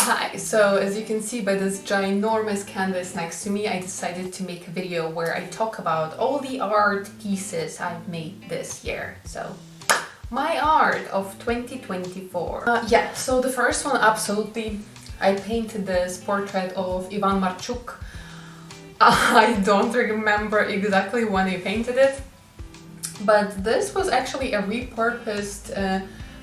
Hi, so as you can see by this ginormous canvas next to me, I decided to make a video where I talk about all the art pieces I've made this year. So, my art of 2024. Yeah, so the first one, absolutely, I painted this portrait of Ivan Marchuk. I don't remember exactly when I painted it, but this was actually a repurposed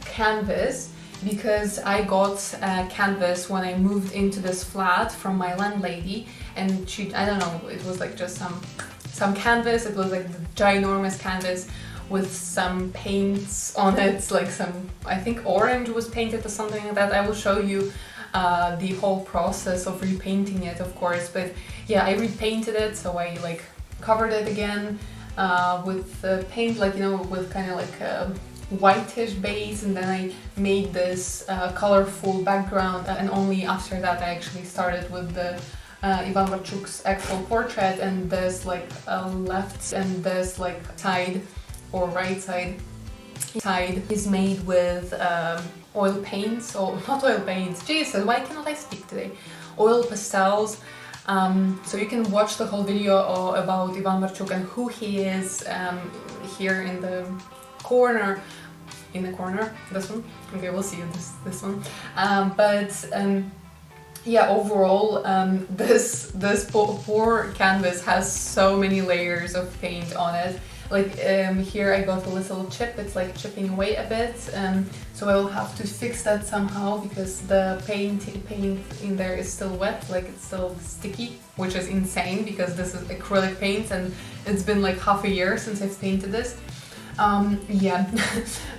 canvas, because I got a canvas when I moved into this flat from my landlady, and she, I don't know, it was like just some canvas. It was like the ginormous canvas with some paints on it, like some, I think orange was painted or something like that. I will show you the whole process of repainting it, of course, but yeah, I repainted it, so I like covered it again with paint, like, you know, with kind of like a whitish base, and then I made this colorful background, and only after that I actually started with the Ivan Marchuk's actual portrait, and this like left and this like side or right side is made with oil paints, or not oil paints, Jesus, why cannot I speak today? Oil pastels. So you can watch the whole video about Ivan Marchuk and who he is here in the corner, this one. Okay, we'll see this one. Yeah, overall, this poor canvas has so many layers of paint on it. Like here I got a little chip, it's like chipping away a bit, so I will have to fix that somehow, because the paint in there is still wet, like it's still sticky, which is insane because this is acrylic paint and it's been like half a year since I've painted this. Yeah,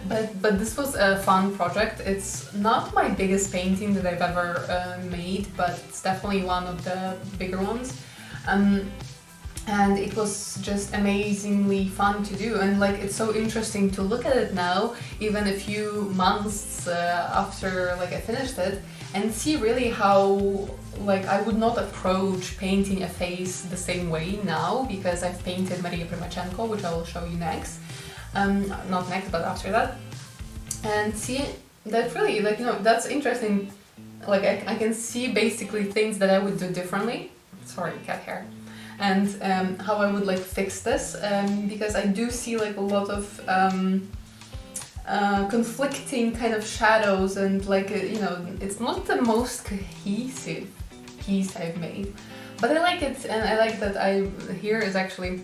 but this was a fun project. It's not my biggest painting that I've ever made, but it's definitely one of the bigger ones. And it was just amazingly fun to do, and like it's so interesting to look at it now, even a few months after like I finished it, and see really how like I would not approach painting a face the same way now, because I've painted Prymachenko, which I will show you next. Not next, but after that, and see that really, like, you know, that's interesting. Like I can see basically things that I would do differently. Sorry, cat hair. And how I would like fix this, because I do see like a lot of conflicting kind of shadows, and like you know, it's not the most cohesive piece I've made, but I like it, and I like that here is actually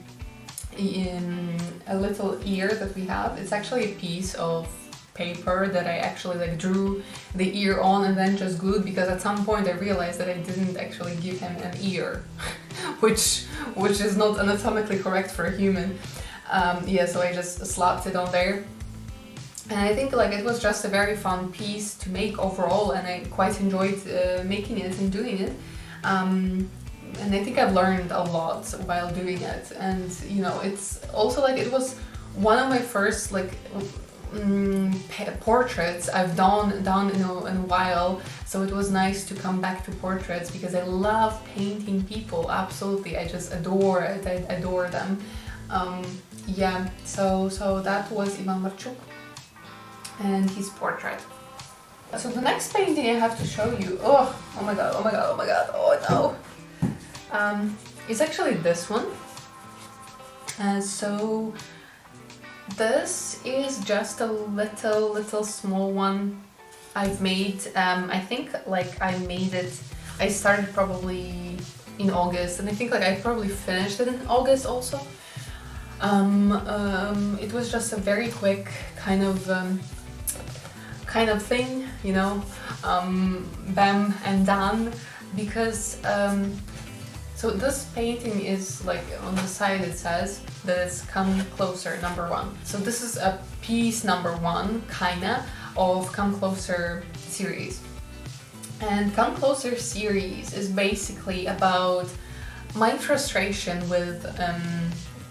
in a little ear that we have. It's actually a piece of paper that I actually like drew the ear on and then just glued, because at some point I realized that I didn't actually give him an ear, which is not anatomically correct for a human. Yeah, so I just slapped it on there, and I think like it was just a very fun piece to make overall, and I quite enjoyed making it and doing it. And I think I've learned a lot while doing it, and you know, it's also like it was one of my first like portraits I've done in a while, so it was nice to come back to portraits, because I love painting people. Absolutely, I just adore it. I adore them. Yeah, so that was Ivan Marchuk and his portrait. So the next painting I have to show you, oh my god, oh no, it's actually this one. So this is just a little small one I've made. I think like I started probably in August, and I think like I probably finished it in August also. It was just a very quick kind of thing, you know, bam and done, because so this painting is like on the side it says that it's Come Closer #1. So this is a piece #1 kinda of Come Closer series. And Come Closer series is basically about my frustration with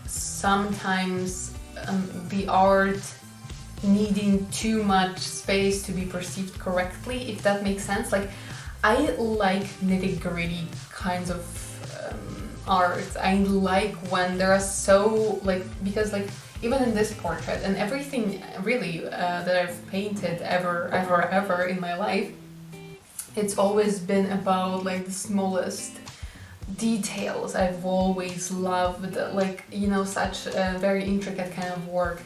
sometimes the art needing too much space to be perceived correctly, if that makes sense. Like I like nitty-gritty kinds of art. I like when there are so like, because like even in this portrait and everything really that I've painted ever in my life, it's always been about like the smallest details. I've always loved, like, you know, such a very intricate kind of work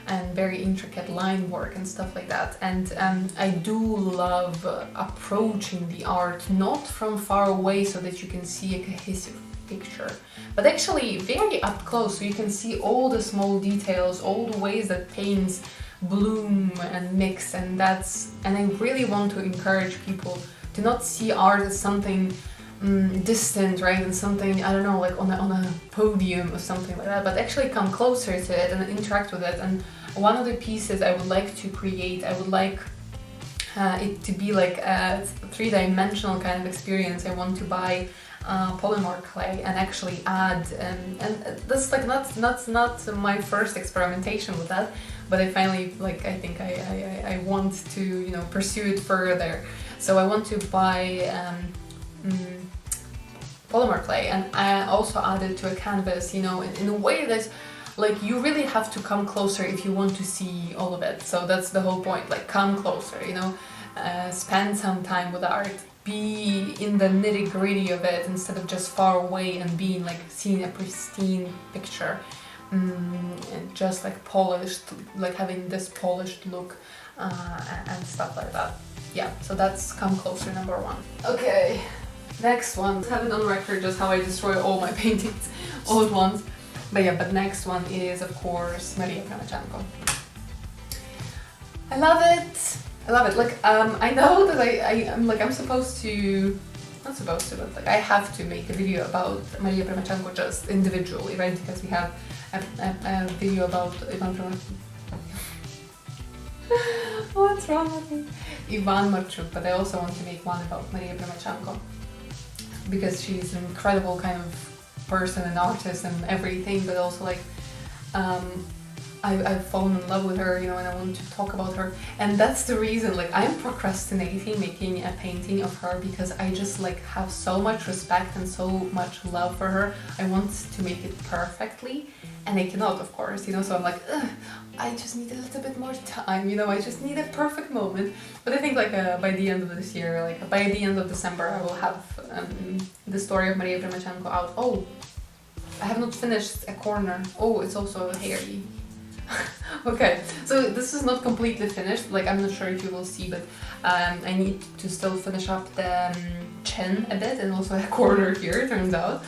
and very intricate line work and stuff like that. And I do love approaching the art not from far away so that you can see a cohesive picture, but actually very up close, so you can see all the small details, all the ways that paints bloom and mix. And I really want to encourage people to not see art as something distant, right, and something, I don't know, like on a podium or something like that, but actually come closer to it and interact with it. And one of the pieces I would like to create, I would like it to be like a three-dimensional kind of experience. I want to buy polymer clay and actually add, and this is like not my first experimentation with that, but I finally, like, I think I want to, you know, pursue it further. So I want to buy polymer clay, and I also added to a canvas, you know, in a way that, like, you really have to come closer if you want to see all of it. So that's the whole point, like, come closer, you know, spend some time with art, be in the nitty-gritty of it instead of just far away and being like seeing a pristine picture, and just like polished, like having this polished look and stuff like that. Yeah, so that's come closer number one. Okay, next one. I have it on record just how I destroy all my paintings all at once. But yeah, but next one is of course Maria Prymachenko. I love it. I love it. Like, I know that I'm supposed to, not supposed to, but like I have to make a video about Maria Prymachenko just individually, right? Because we have a video about Ivan Prymachenko. What's wrong with me? Ivan Marchuk, but I also want to make one about Maria Prymachenko because she's an incredible kind of person and artist and everything, but also like I've fallen in love with her, you know, and I want to talk about her. And that's the reason, like, I'm procrastinating making a painting of her because I just like have so much respect and so much love for her. I want to make it perfectly, and I cannot, of course, you know, so I'm like, I just need a little bit more time, you know, I just need a perfect moment. But I think like by the end of this year, like by the end of December, I will have the story of Maria Prymachenko out. Oh, I have not finished a corner. Oh, it's also hairy. Okay, so this is not completely finished, like I'm not sure if you will see, but I need to still finish up the chin a bit and also a corner here, it turns out.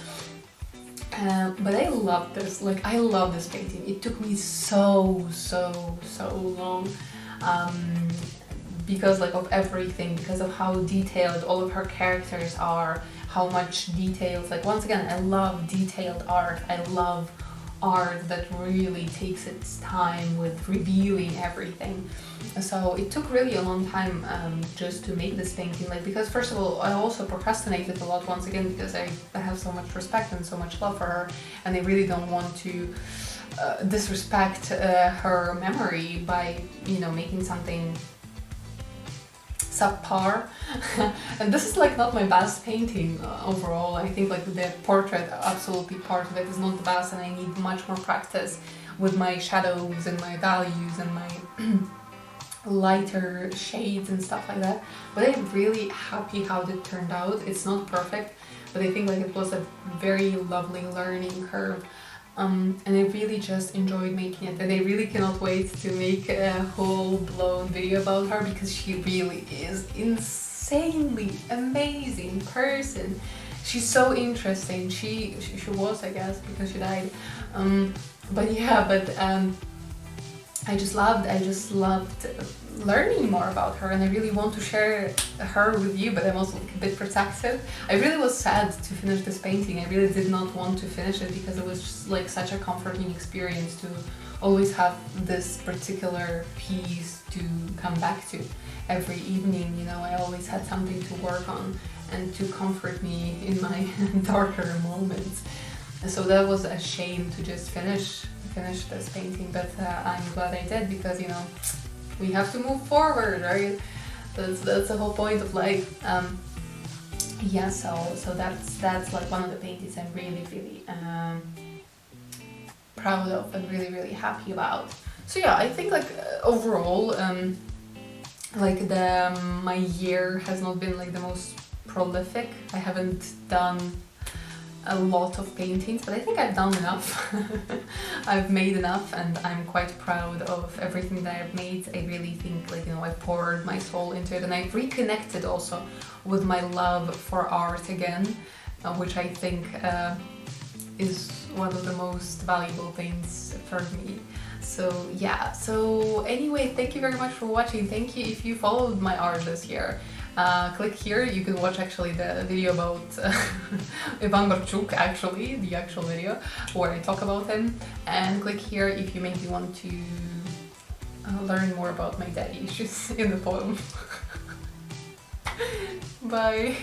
But I love this, like I love this painting. It took me so long because like of everything, because of how detailed all of her characters are, how much details, like once again, I love detailed art. I love art that really takes its time with revealing everything. So it took really a long time just to make this painting, like because first of all I also procrastinated a lot once again because I have so much respect and so much love for her, and I really don't want to disrespect her memory by, you know, making something subpar. And this is like not my best painting overall. I think like the portrait, absolutely part of it is not the best, and I need much more practice with my shadows and my values and my lighter shades and stuff like that. But I'm really happy how it turned out. It's not perfect, but I think like it was a very lovely learning curve. And I really just enjoyed making it, and I really cannot wait to make a whole-blown video about her because she really is insanely amazing person. She's so interesting. She was, I guess, because she died. But yeah, I just loved learning more about her, and I really want to share her with you, but I'm also like a bit protective. I really was sad to finish this painting. I really did not want to finish it because it was just like such a comforting experience to always have this particular piece to come back to every evening, you know. I always had something to work on and to comfort me in my darker moments. And so that was a shame to just finish this painting, but I'm glad I did because, you know, we have to move forward, right? That's the whole point of life. Yeah, so that's like one of the paintings I'm really proud of and really happy about. So yeah, I think like overall like my year has not been like the most prolific. I haven't done a lot of paintings, but I think I've done enough. I've made enough, and I'm quite proud of everything that I've made. I really think, like, you know, I poured my soul into it, and I've reconnected also with my love for art again, which I think is one of the most valuable things for me. So yeah, so anyway, thank you very much for watching. Thank you if you followed my art this year. Click here, you can watch actually the video about Ivan Marchuk, actually, the actual video where I talk about him, and click here if you maybe want to learn more about my daddy issues in the poem. Bye!